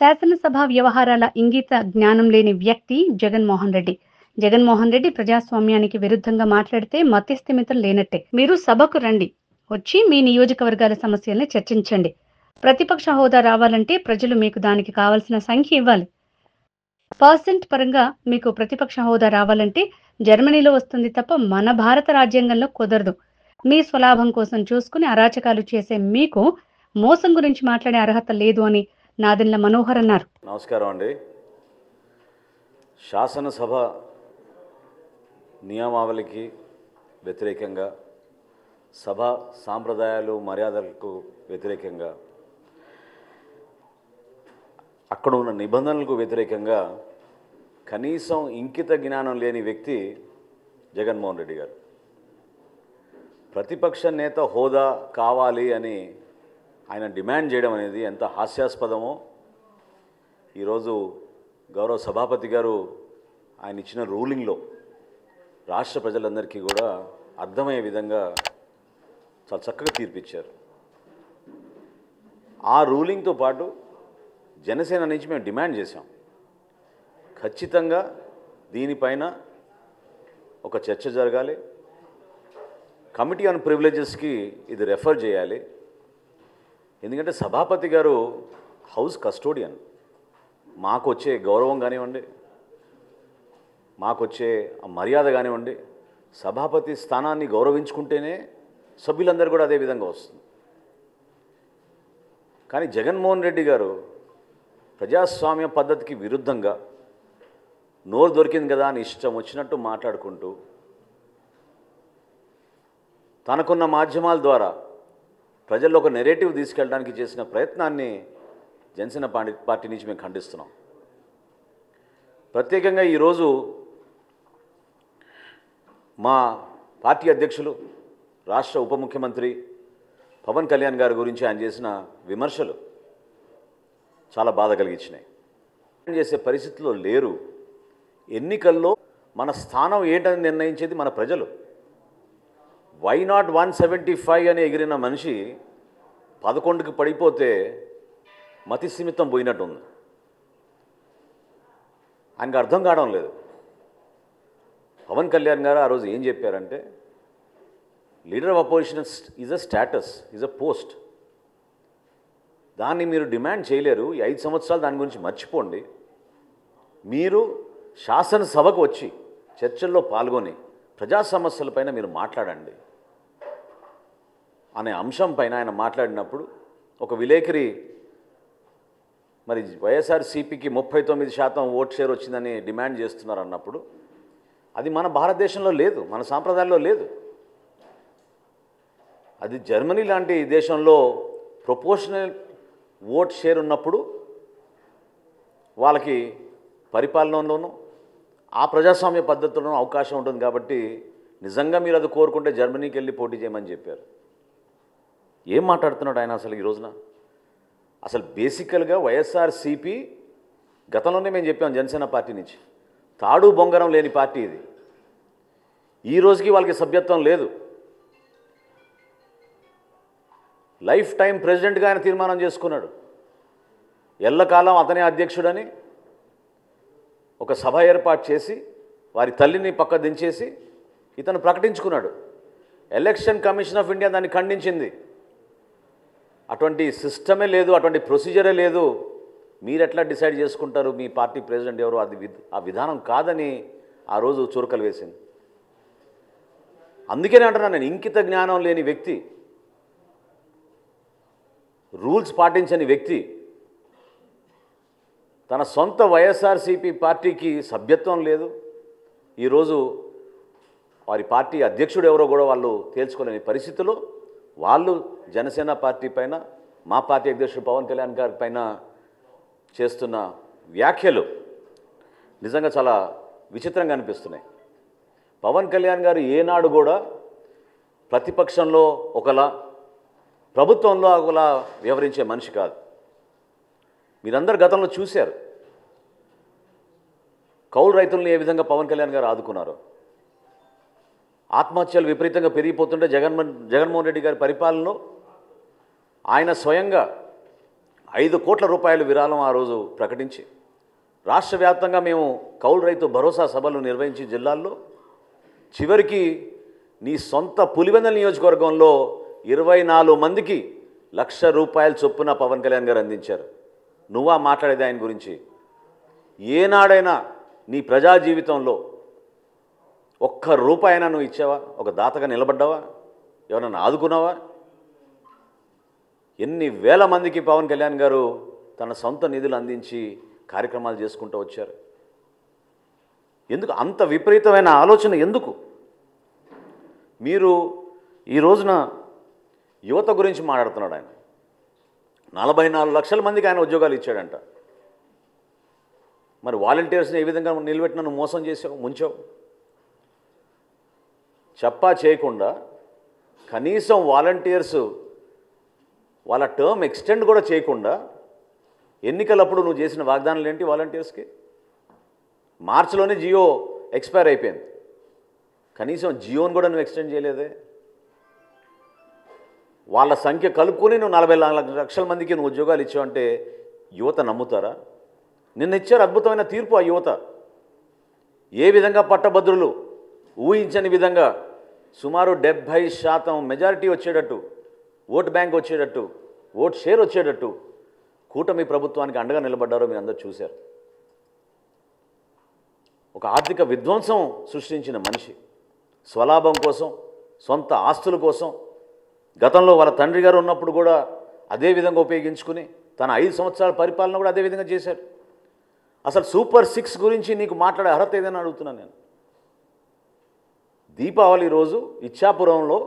శాసనసభ వ్యవహారాల ఇంగిత జ్ఞానం లేని వ్యక్తి జగన్మోహన్ రెడ్డి. జగన్మోహన్ రెడ్డి ప్రజాస్వామ్యానికి విరుద్ధంగా మాట్లాడితే మతిస్థిమితం లేనట్టే. మీరు సభకు రండి, వచ్చి మీ నియోజకవర్గాల సమస్యల్ని చర్చించండి. ప్రతిపక్ష హోదా రావాలంటే ప్రజలు మీకు దానికి కావాల్సిన సంఖ్య ఇవ్వాలి. పర్సెంట్ పరంగా మీకు ప్రతిపక్ష హోదా రావాలంటే జర్మనీలో వస్తుంది తప్ప మన భారత రాజ్యాంగంలో కుదరదు. మీ స్వలాభం కోసం చూసుకుని అరాచకాలు చేసే మీకు మోసం గురించి మాట్లాడే అర్హత లేదు అని నాదెండ్ల మనోహర్ అన్నారు. నమస్కారం అండి. శాసనసభ నియమావళికి వ్యతిరేకంగా, సభ సాంప్రదాయాలు మర్యాదలకు వ్యతిరేకంగా, అక్కడ ఉన్న నిబంధనలకు వ్యతిరేకంగా కనీసం ఇంకిత జ్ఞానం లేని వ్యక్తి జగన్మోహన్ రెడ్డి గారు. ప్రతిపక్ష నేత హోదా కావాలి అని ఆయన డిమాండ్ చేయడం అనేది ఎంత హాస్యాస్పదమో ఈరోజు గౌరవ సభాపతి గారు ఆయన ఇచ్చిన రూలింగ్లో రాష్ట్ర ప్రజలందరికీ కూడా అర్థమయ్యే విధంగా చాలా చక్కగా తీర్పిచ్చారు. ఆ రూలింగ్తో పాటు జనసేన నుంచి మేము డిమాండ్ చేశాం, ఖచ్చితంగా దీనిపైన ఒక చర్చ జరగాలి, కమిటీ ఆన్ ప్రివిలేజెస్కి ఇది రెఫర్ చేయాలి. ఎందుకంటే సభాపతి గారు హౌస్ కస్టోడియన్. మాకు వచ్చే గౌరవం కానివ్వండి, మాకు వచ్చే మర్యాద కానివ్వండి, సభాపతి స్థానాన్ని గౌరవించుకుంటేనే సభ్యులందరూ కూడా అదే విధంగా వస్తుంది. కానీ జగన్మోహన్ రెడ్డి గారు ప్రజాస్వామ్య పద్ధతికి విరుద్ధంగా నోరు దొరికింది కదా అని ఇష్టం వచ్చినట్టు మాట్లాడుకుంటూ తనకున్న మాధ్యమాల ద్వారా ప్రజల్లో ఒక నెరేటివ్ తీసుకెళ్ళడానికి చేసిన ప్రయత్నాన్ని జనసేన పార్టీ నుంచి మేము ఖండిస్తున్నాం. ప్రత్యేకంగా ఈరోజు మా పార్టీ అధ్యక్షులు, రాష్ట్ర ఉప ముఖ్యమంత్రి పవన్ కళ్యాణ్ గారి గురించి ఆయన చేసిన విమర్శలు చాలా బాధ కలిగించినాయి. చేసే పరిస్థితిలో లేరు. ఎన్నికల్లో మన స్థానం ఏంటని నిర్ణయించేది మన ప్రజలు. వై నాట్ 175 అని ఎగిరిన మనిషి 11కి పడిపోతే మతిస్థిమితం పోయినట్టుంది. ఆయనకు అర్థం కావడం లేదు. పవన్ కళ్యాణ్ గారు ఆ రోజు ఏం చెప్పారంటే, leader of opposition is a status, is a post. దాన్ని మీరు డిమాండ్ చేయలేరు. ఈ 5 సంవత్సరాలు దాని గురించి మర్చిపోండి. మీరు శాసనసభకు వచ్చి చర్చల్లో పాల్గొని ప్రజా సమస్యలపైన మీరు మాట్లాడండి అనే అంశం పైన ఆయన మాట్లాడినప్పుడు ఒక విలేకరి మరి వైఎస్ఆర్సీపీకి 39% ఓట్ షేర్ వచ్చిందని డిమాండ్ చేస్తున్నారు అన్నప్పుడు అది మన భారతదేశంలో లేదు, మన సాంప్రదాయాల్లో లేదు. అది జర్మనీ లాంటి దేశంలో ప్రపోర్షనల్ ఓట్ షేర్ ఉన్నప్పుడు వాళ్ళకి పరిపాలనలోనూ ఆ ప్రజాస్వామ్య పద్ధతుల్లోనూ అవకాశం ఉంటుంది. కాబట్టి నిజంగా మీరు అది కోరుకుంటే జర్మనీకి వెళ్ళి పోటీ చేయమని చెప్పారు. ఏం మాట్లాడుతున్నాడు ఆయన అసలు ఈ రోజున? అసలు బేసికల్గా వైఎస్ఆర్సీపీ గతంలోనే మేము చెప్పాం, జనసేన పార్టీ నుంచి తాడు బొంగరం లేని పార్టీ ఇది. ఈ రోజుకి వాళ్ళకి సభ్యత్వం లేదు. లైఫ్ టైం ప్రెసిడెంట్గా ఆయన తీర్మానం చేసుకున్నాడు. ఎల్లకాలం అతనే అధ్యక్షుడని ఒక సభ ఏర్పాటు చేసి వారి తల్లిని పక్క దించేసి ఇతను ప్రకటించుకున్నాడు. ఎలక్షన్ కమిషన్ ఆఫ్ ఇండియా దాన్ని ఖండించింది. అటువంటి సిస్టమే లేదు, అటువంటి ప్రొసీజరే లేదు, మీరు ఎట్లా డిసైడ్ చేసుకుంటారు మీ పార్టీ ప్రెసిడెంట్ ఎవరు, అది ఆ విధానం కాదని ఆ రోజు చురకలు వేసింది. అందుకనే అంటున్నాను నేను, ఇంకిత జ్ఞానం లేని వ్యక్తి, రూల్స్ పాటించని వ్యక్తి తన సొంత వైఎస్ఆర్సీపీ పార్టీకి సభ్యత్వం లేదు. ఈరోజు వారి పార్టీ అధ్యక్షుడు ఎవరో కూడా వాళ్ళు తేల్చుకోలేని పరిస్థితుల్లో వాళ్ళు జనసేన పార్టీ పైన, మా పార్టీ అధ్యక్షుడు పవన్ కళ్యాణ్ గారి పైన చేస్తున్న వ్యాఖ్యలు నిజంగా చాలా విచిత్రంగా అనిపిస్తున్నాయి. పవన్ కళ్యాణ్ గారు ఏనాడు కూడా ప్రతిపక్షంలో ఒకలా, ప్రభుత్వంలో ఒకలా వ్యవహరించే మనిషి కాదు. మీరందరూ గతంలో చూశారు కౌలు రైతులను ఏ విధంగా పవన్ కళ్యాణ్ గారు ఆదుకున్నారు. ఆత్మహత్యలు విపరీతంగా పెరిగిపోతుంటే జగన్మోహన్ రెడ్డి గారి పరిపాలనలో ఆయన స్వయంగా 5 కోట్ల రూపాయలు విరాళం ఆ రోజు ప్రకటించి రాష్ట్ర వ్యాప్తంగా మేము కౌలు రైతు భరోసా సభలు నిర్వహించి జిల్లాల్లో చివరికి నీ సొంత పులివెందుల నియోజకవర్గంలో 24 మందికి ₹1,00,000 చొప్పున పవన్ కళ్యాణ్ గారు అందించారు. నువ్వా మాట్లాడేది ఆయన గురించి? ఏనాడైనా నీ ప్రజా జీవితంలో ₹1 అయినా నువ్వు ఇచ్చావా? ఒక దాతగా నిలబడ్డావా? ఎవరన్నా ఆదుకున్నావా? ఎన్ని వేల మందికి పవన్ కళ్యాణ్ గారు తన సొంత నిధులు అందించి కార్యక్రమాలు చేసుకుంటూ వచ్చారు. ఎందుకు అంత విపరీతమైన ఆలోచన? ఎందుకు మీరు ఈ రోజున యువత గురించి మాట్లాడుతున్నాడు? ఆయన 44 లక్షల మందికి ఆయన ఉద్యోగాలు ఇచ్చాడంట. మరి వాలంటీర్స్ని ఏ విధంగా నిలబెట్టిన నువ్వు మోసం చేసావు, ముంచావు? చెప్పా చేయకుండా కనీసం వాలంటీర్స్ వాళ్ళ టర్మ్ ఎక్స్టెండ్ కూడా చేయకుండా ఎన్నికలప్పుడు నువ్వు చేసిన వాగ్దానాలు ఏంటి? వాలంటీర్స్కి మార్చిలోనే జియో ఎక్స్పైర్ అయిపోయింది, కనీసం జియోని కూడా నువ్వు ఎక్స్టెండ్ చేయలేదే. వాళ్ళ సంఖ్య కలుపుకొని నువ్వు 44 లక్షల మందికి నువ్వు ఉద్యోగాలు ఇచ్చావంటే యువత నమ్ముతారా? నిన్న ఇచ్చారు అద్భుతమైన తీర్పు ఆ యువత. ఏ విధంగా పట్టభద్రులు ఊహించని విధంగా సుమారు 70% మెజారిటీ వచ్చేటట్టు, ఓటు బ్యాంక్ వచ్చేటట్టు, ఓట్ షేర్ వచ్చేటట్టు కూటమి ప్రభుత్వానికి అండగా నిలబడ్డారో మీరు అందరూ చూశారు. ఒక ఆర్థిక విధ్వంసం సృష్టించిన మనిషి స్వలాభం కోసం, సొంత ఆస్తుల కోసం గతంలో వాళ్ళ తండ్రి గారు ఉన్నప్పుడు కూడా అదే విధంగా ఉపయోగించుకుని తన 5 సంవత్సరాల పరిపాలన కూడా అదే విధంగా చేశారు. అసలు సూపర్ 6 గురించి నీకు మాట్లాడే అర్హత ఏదైనా అడుగుతున్నాను నేను. దీపావళి రోజు ఇచ్చాపురంలో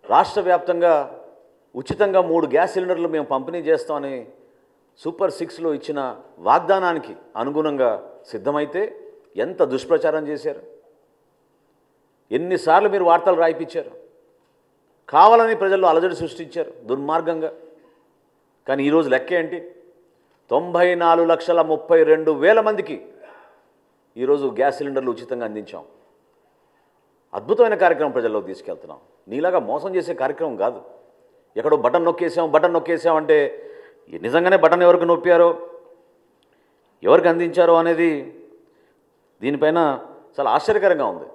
రాష్ట్ర వ్యాప్తంగా ఉచితంగా 3 గ్యాస్ సిలిండర్లు మేము పంపిణీ చేస్తామని సూపర్ 6లో ఇచ్చిన వాగ్దానానికి అనుగుణంగా సిద్ధమైతే ఎంత దుష్ప్రచారం చేశారు? ఎన్నిసార్లు మీరు వార్తలు రాయిపించారు? కావాలని ప్రజల్లో అలజడి సృష్టించారు దుర్మార్గంగా. కానీ ఈరోజు లెక్క ఏంటి? 94,32,000 మందికి ఈరోజు గ్యాస్ సిలిండర్లు ఉచితంగా అందించాం. అద్భుతమైన కార్యక్రమం ప్రజల్లోకి తీసుకెళ్తున్నాం. నీలాగా మోసం చేసే కార్యక్రమం కాదు. ఎక్కడో బటన్ నొక్కేసాం అంటే నిజంగానే బటన్ ఎవరికి నొప్పారో, ఎవరికి అందించారో అనేది దీనిపైన చాలా ఆశ్చర్యకరంగా ఉంది.